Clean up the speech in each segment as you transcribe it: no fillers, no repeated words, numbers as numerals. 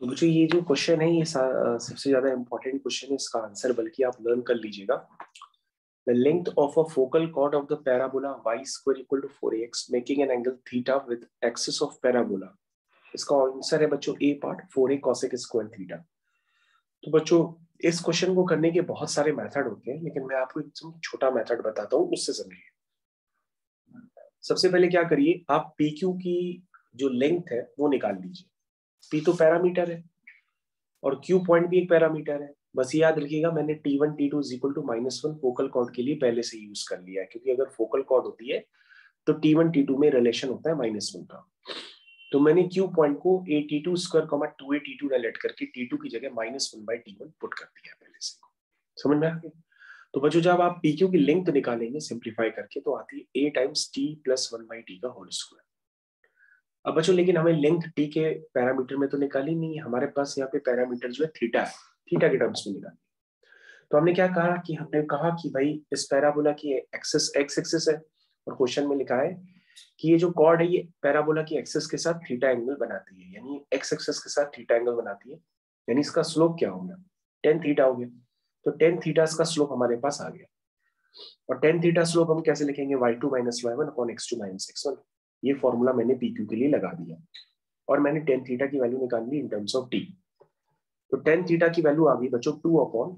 तो बच्चों ये जो क्वेश्चन है ये सबसे ज्यादा इंपॉर्टेंट क्वेश्चन है, इसका आंसर बल्कि आप लर्न कर लीजिएगा। The length of a focal chord of the parabola y square equal to 4ax making an angle theta with axis of parabola। इसका आंसर है बच्चों A part 4a cosec square theta. तो बच्चों इस क्वेश्चन को करने के बहुत सारे मेथड होते हैं, लेकिन मैं आपको एक छोटा मेथड बताता हूँ, उससे समझिए। सबसे पहले क्या करिए, आप पी क्यू की जो लेंथ है वो निकाल लीजिए। पी तो पैरामीटर है और क्यू पॉइंट भी एक पैरामीटर है। बस याद रखिएगा मैंने T1 T2 is equal to -1 focal chord के लिए पहले से यूज कर लिया है, क्योंकि अगर फोकल कॉर्ड होती है तो T1 T2 में रिलेशन होता है -1 का। तो मैंने क्यू पॉइंट को T2 square 2a T2 relate करके T2 की जगह -1/T1 पुट कर दिया पहले से। समझ में आ गया? तो बच्चों जब आप PQ की लेंथ निकालेंगे सिंप्लीफाई करके तो आती है a times T plus 1/T का होल स्क्वायर। अब बच्चों लेकिन हमें लेंथ टी के पैरामीटर में तो निकाली नहीं है, हमारे पास यहाँ पे पैरामीटर जो है थीटा है, थीटा के टर्म्स में निकाली। तो हमने क्या कहा कि हमने कहा कि भाई इस पैराबोला की एक्सिस एक्स एक्सिस है और क्वेश्चन में लिखा है कि ये जो कॉर्ड है ये पैराबोला की एक्सिस के साथ थीटा एंगल बनाती है, यानी एक्स एक्सिस के साथ थीटा एंगल बनाती है, यानी इसका स्लोप क्या हो गया, टेन थीटा हो गया। तो टेन थीटा का स्लोप हमारे पास आ गया। और टेन थीटा स्लोप हम कैसे लिखेंगे, y2 minus y1 upon x2 minus x1। ये फॉर्मूला मैंने PQ के लिए लगा दिया और मैंने टेन थीटा की वैल्यू निकाल ली इन टर्म्स ऑफ t। तो टेन थीटा की वैल्यू आ गई बच्चों 2 अपॉन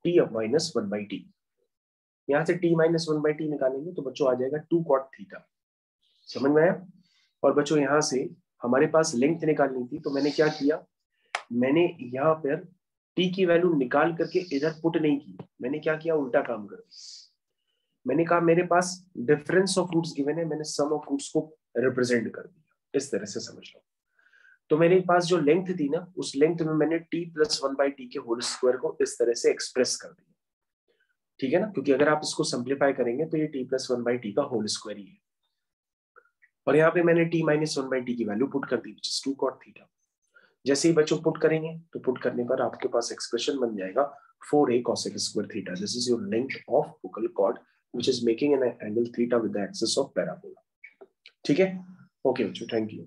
t अब माइनस 1/t। यहाँ से t माइनस 1/t निकालेंगे तो बच्चों आ जाएगा 2 cot थीटा। समझ में आया? और बच्चों यहाँ से हमारे पास लेंथ निकालनी थी, तो मैंने क्या किया, मैंने यहाँ पर t की वैल्यू निकाल करके इधर पुट नहीं की, मैंने क्या किया, उल्टा काम कर। मैंने कहा मेरे पास डिफरेंस ऑफ रूट्स गिवन है, मैंने सम ऑफ रूट्स को रिप्रेजेंट कर दिया, इस तरह से समझ लो। तो मेरे पास जो लेंथ थी ना, उस लेंथ में मैंने t प्लस 1/t के होल स्क्वायर को इस तरह से एक्सप्रेस कर दिया। ठीक है ना, क्योंकि अगर आप इसको सिंप्लीफाई करेंगे तो ये t प्लस 1/t का होल स्क्वायर ही है। और यहाँ पे मैंने t माइनस 1/t की वैल्यू पुट कर दी, विच इज 2 cot थीटा। जैसे ही बच्चों पुट करेंगे तो पुट करने पर आपके पास एक्सप्रेशन बन जाएगा 4a cosec square theta. This is your length of focal cord which is making an angle theta with the axis of parabola। ठीक है, ओके बच्चों, थैंक यू।